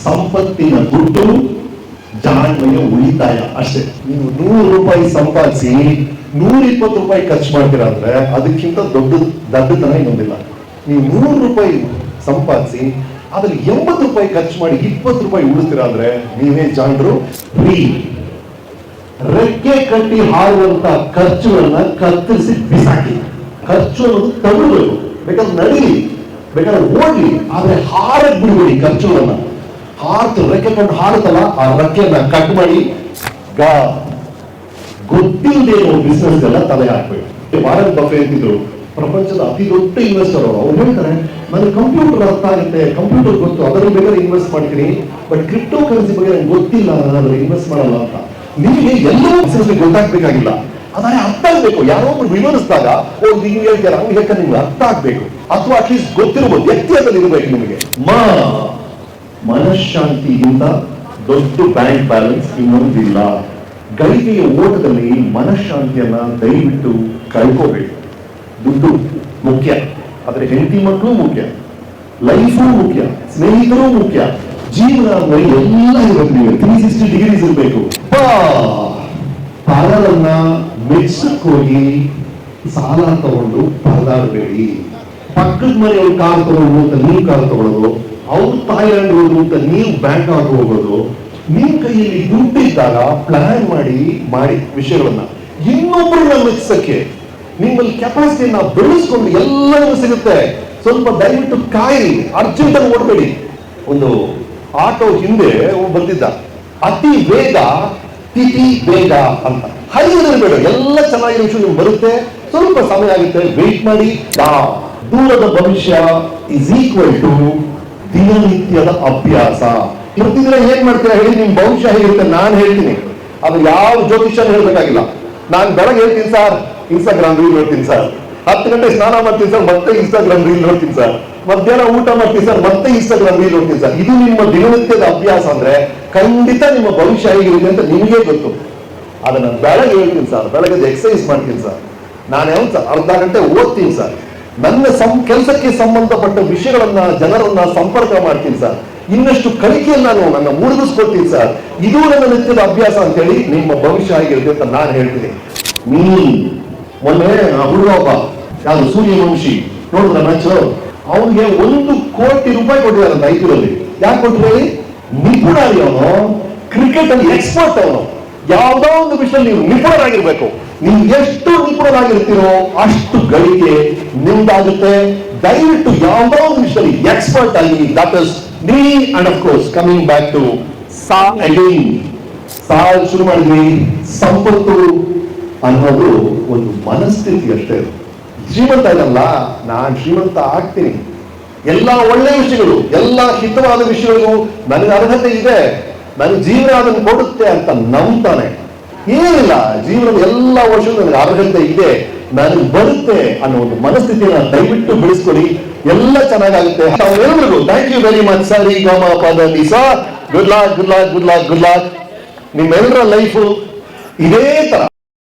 ಸಂಪತ್ತಿನ ದುಡ್ಡು ಜಾಣ್ಮೆಯ ಉಳಿತಾಯ ಅಷ್ಟೇ. ನೀವು 100 ರೂಪಾಯಿ ಸಂಪಾದಿಸಿ 120 ರೂಪಾಯಿ ಖರ್ಚು ಮಾಡ್ತೀರಾ ಅಂದ್ರೆ ಅದಕ್ಕಿಂತ ದೊಡ್ಡತನ ಇನ್ನೊಂದಿಲ್ಲ. ನೀವು 100 ರೂಪಾಯಿ ಸಂಪಾದಿಸಿ ಅದ್ರಲ್ಲಿ 80 ರೂಪಾಯಿ ಖರ್ಚು ಮಾಡಿ 20 ರೂಪಾಯಿ ಉಳಿಸ್ತೀರಾ ಅಂದ್ರೆ ನೀವೇ ಜಾಣರು. ರೆಕ್ಕೆ ಕಟ್ಟಿ ಹಾರುವಂತ ಖರ್ಚುಗಳನ್ನ ಕತ್ತರಿಸಿ ಬಿಸಾಕಿ. ಖರ್ಚು ಅನ್ನೋದು ತಗೊಳ್ಬೇಕು, ಬೇಕಾದ್ರೆ ನಡೀಲಿ, ಬೇಕಾದ್ರೆ ಓಡ್ಲಿ, ಆದ್ರೆ ಹಾರಕ್ ಬಿಡ್ಬೇಡಿ. ಖರ್ಚುಗಳನ್ನ ರೆಕ್ಕೆ ಕೊಂಡು ಹಾರುತ್ತಲ್ಲ ಆ ರೆಕ್ಕೆಯನ್ನ ಕಟ್ ಮಾಡಿ ಗೊತ್ತಿಲ್ಲದೆ ಬಿಸ್ನೆಸ್ ಎಲ್ಲ ತಲೆ ಹಾಕ್ಬೇಕು. ವಾರನ್ ಬಫೆಟ್ ಅಂತಿದ್ರು, ಪ್ರಪಂಚದ ಅತಿ ದೊಡ್ಡ ಇನ್ವೆಸ್ಟರ್ ಅವರು. ಅವ್ರು ಹೇಳ್ತಾರೆ, ನನಗೆ ಕಂಪ್ಯೂಟರ್ ಅರ್ಥ ಆಗುತ್ತೆ, ಕಂಪ್ಯೂಟರ್ ಗೊತ್ತು, ಅದರಲ್ಲಿ ಬೇಕಾದ್ರೆ ಇನ್ವೆಸ್ಟ್ ಮಾಡ್ತೀನಿ, ಬಟ್ ಕ್ರಿಪ್ಟೋ ಕರೆನ್ಸಿ ಬಗ್ಗೆ ನಂಗೆ ಗೊತ್ತಿಲ್ಲ, ನಾನು ಇನ್ವೆಸ್ಟ್ ಮಾಡಲ್ಲ ಅಂತ. ನಿಮಗೆ ಎಲ್ಲವೂ ಬಿಸ್ನೆಸ್ ಗೊತ್ತಾಗ್ಬೇಕಾಗಿಲ್ಲ, ಅದೇ ಅರ್ಥ ಆಗ್ಬೇಕು. ಯಾರೋ ಒಬ್ರು ವಿವರಿಸಿದಾಗ ಹಿಂಗೆ ಹೇಳ್ತಾರೆ ಹಂಗೆ ಹೇಳ್ತಾರೆ, ನಿಮ್ಗೆ ಅರ್ಥ ಆಗ್ಬೇಕು. ಅಥವಾ ಅಟ್ಲೀಸ್ಟ್ ಗೊತ್ತಿರ್ಬೋದು, ವ್ಯಕ್ತಿಯಲ್ಲಿ ಇರಬೇಕು ನಿಮಗೆ. ಮನಃಶಾಂತಿಯಿಂದ ದೊಡ್ಡ ಬ್ಯಾಂಕ್ ಬ್ಯಾಲೆನ್ಸ್ ಇನ್ನೊಂದಿಲ್ಲ. ಗಳಿಕೆಯ ಓಟದಲ್ಲಿ ಮನಃಶಾಂತಿಯನ್ನ ದಯವಿಟ್ಟು ಕಳ್ಕೋಬೇಕು. ದುಡ್ಡು ಮುಖ್ಯ, ಆದ್ರೆ ಹೆಂಡತಿ ಮಕ್ಕಳು ಮುಖ್ಯ, ಲೈಫು ಮುಖ್ಯ, ಸ್ನೇಹಿತರು ಮುಖ್ಯ, ಜೀವನ ಎಲ್ಲ ಇರಬೇಕು. ನೀವು 360 ಡಿಗ್ರೀಸ್ ಇರಬೇಕು. ಪರರನ್ನ ಮೆಚ್ಚಕ್ ಹೋಗಿ ಸಾಲ ತಗೊಂಡು ಪರದಾಡಬೇಡಿ. ಪಕ್ಕದ ಮನೆಯವ್ರು ಕಾರ್ ತಗೊಂಡು ಅಂತ ನೀವು ಕಾರ್ ತಗೊಳ್ಳೋದು, ಅವ್ರು ಥಾಯ್ಲ್ಯಾಂಡ್ ಹೋದ್ರು ಅಂತ ನೀವು ಬ್ಯಾಂಕಾಕ್ ಹೋಗೋದು. ನಿಮ್ ಕೈಯಲ್ಲಿ ದುಡ್ಡಿದ್ದಾಗ ಪ್ಲಾನ್ ಮಾಡಿ ವಿಷಯಗಳನ್ನ ಇನ್ನೊಬ್ಬರನ್ನ ಮೆಚ್ಚಕ್ಕೆ ನಿಮ್ಮಲ್ಲಿ ಕೆಪಾಸಿಟಿಯನ್ನ ಬೆಳೆಸ್ಕೊಂಡು ಎಲ್ಲವೂ ಸಿಗುತ್ತೆ. ಸ್ವಲ್ಪ ದಯವಿಟ್ಟು ಕಾಯಿ, ಅರ್ಜೆಂಟ್ ಆಗಿ ಓಡಬೇಡಿ. ಒಂದು ಆಟೋ ಹಿಂದೆ ಬಂದಿದ್ದ, ಅತಿ ವೇಗ ತಿಥಿ ಬೇಗ ಅಂತ. ಹರಿಯದಿರಬೇಡ, ಎಲ್ಲ ಚೆನ್ನಾಗಿರೋ ವಿಷಯ ನಿಮ್ಗೆ ಬರುತ್ತೆ, ಸ್ವಲ್ಪ ಸಮಯ ಆಗುತ್ತೆ, ವೇಟ್ ಮಾಡಿ. ದೂರದ ಭವಿಷ್ಯ ಇಸ್ ಈಕ್ವಲ್ ಟು ದಿನನಿತ್ಯದ ಅಭ್ಯಾಸ. ಪ್ರತಿದಿನ ಏನ್ ಮಾಡ್ತೀರಾ ಹೇಳಿ, ನಿಮ್ ಭವಿಷ್ಯ ಹೇಗಿರುತ್ತೆ ನಾನು ಹೇಳ್ತೀನಿ. ಅದು ಯಾವ ಜ್ಯೋತಿಷ್ಯ ಹೇಳ್ಬೇಕಾಗಿಲ್ಲ. ನಾನು ಬೆಳಗ್ಗೆ ಹೇಳ್ತೀನಿ ಸರ್, ಇನ್ಸ್ಟಾಗ್ರಾಮ್ ರೀಲ್ ನೋಡ್ತೀನಿ ಸರ್, 10 ಗಂಟೆ ಸ್ನಾನ ಮಾಡ್ತೀನಿ ಸರ್, ಮತ್ತೆ ಇನ್ಸ್ಟಾಗ್ರಾಮ್ ರೀಲ್ ನೋಡ್ತೀನಿ ಸರ್, ಮಧ್ಯಾಹ್ನ ಊಟ ಮಾಡ್ತೀನಿ ಸರ್, ಮತ್ತೆ ಇನ್ಸ್ಟಾಗ್ರಾಮ್ ರೀಲ್ ನೋಡ್ತೀನಿ ಸರ್. ಇದು ನಿಮ್ಮ ದಿನನಿತ್ಯದ ಅಭ್ಯಾಸ ಅಂದ್ರೆ ಖಂಡಿತ ನಿಮ್ಮ ಭವಿಷ್ಯ ಹೇಗಿರುತ್ತೆ ಅಂತ ನಿಮಗೆ ಗೊತ್ತು. ಅದನ್ನ ಬೆಳಗ್ಗೆ ಹೇಳ್ತೀನಿ ಸರ್, ಬೆಳಗ್ಗೆ ಎಕ್ಸರ್ಸೈಸ್ ಮಾಡ್ತೀನಿ ಸರ್, ನಾನು ಅರ್ಧ ಗಂಟೆ ಓದ್ತೀನಿ ಸರ್, ನನ್ನ ಕೆಲಸಕ್ಕೆ ಸಂಬಂಧಪಟ್ಟ ವಿಷಯಗಳನ್ನ ಜನರನ್ನ ಸಂಪರ್ಕ ಮಾಡ್ತೀನಿ ಸರ್, ಇನ್ನಷ್ಟು ಕಲಿಕೆಯನ್ನು ನನ್ನ ಮುಳುಗಿಸ್ಕೊಳ್ತೀನಿ ಸರ್. ಇದು ನನ್ನ ನಿತ್ಯದ ಅಭ್ಯಾಸ ಅಂತ ಹೇಳಿ ನಿಮ್ಮ ಭವಿಷ್ಯ ಆಗಿರುತ್ತೆ ಅಂತ ನಾನು ಹೇಳ್ತೀನಿ. ಮೊನ್ನೆ ಹುಡುಗ ಒಬ್ಬ ಯಾರು ಸೂರ್ಯವಂಶಿ ನೋಡಿದ್ರ ಮ್ಯಾಚ್, ಅವನಿಗೆ 1 ಕೋಟಿ ರೂಪಾಯಿ ಕೊಟ್ಟಿದ್ದಾರೆ IPL ಅಲ್ಲಿ. ಯಾಕೆ ಕೊಟ್ಟರೆ ನಿಪುಣ ಅವನು, ಕ್ರಿಕೆಟ್ ಅಲ್ಲಿ ಎಕ್ಸ್ಪರ್ಟ್ ಅವನು. ಯಾವುದೋ ಒಂದು ವಿಷಯದಲ್ಲಿ ನೀವು ನಿಪುಣರಾಗಿರ್ಬೇಕು. ನೀವು ಎಷ್ಟು ನಿಪುಣರಾಗಿರ್ತೀರೋ ಅಷ್ಟು ಗಳಿಕೆ ನಿಮ್ದಾಗುತ್ತೆ. ದಯವಿಟ್ಟು ಯಾವುದೋ ಒಂದು ವಿಷಯದಲ್ಲಿ ಎಕ್ಸ್ಪರ್ಟ್ ಆಗಿ. That is me and of course coming back to again ಶುರು ಮಾಡಿದ್ವಿ. ಸಂಪತ್ತು ಅನ್ನೋದು ಒಂದು ಮನಸ್ಥಿತಿ ಅಷ್ಟೇ. ಶ್ರೀಮಂತ ಇದಲ್ಲ, ನಾನು ಶ್ರೀಮಂತ ಆಗ್ತೀನಿ, ಎಲ್ಲ ಒಳ್ಳೆಯ ವಿಷಯಗಳು, ಎಲ್ಲ ಹಿತವಾದ ವಿಷಯಗಳು ನನಗೆ ಅರ್ಹತೆ ಇದೆ, ನನಗೆ ಜೀವನ ಅದನ್ನು ಕೊಡುತ್ತೆ ಅಂತ ನಂಬ್ತಾನೆ. ಏನಿಲ್ಲ, ಜೀವನದ ಎಲ್ಲ ವರ್ಷಗಳು ನನಗೆ ಅರ್ಹತೆ ಇದೆ, ನನಗೆ ಬರುತ್ತೆ ಅನ್ನೋ ಒಂದು ಮನಸ್ಥಿತಿಯನ್ನ ದಯವಿಟ್ಟು ಬೆಳೆಸ್ಕೊಳ್ಳಿ. ಎಲ್ಲ ಚೆನ್ನಾಗುತ್ತೆ. ಎಲ್ಲರಿಗೂ ಥ್ಯಾಂಕ್ ಯು ವೆರಿ ಮಚ್. ಸರಿ ಗಮ ಪದ ಸರ್, ಗುಡ್ ಲಕ್. ನಿಮ್ಮೆಲ್ಲರ ಲೈಫು ಇದೇ ತರ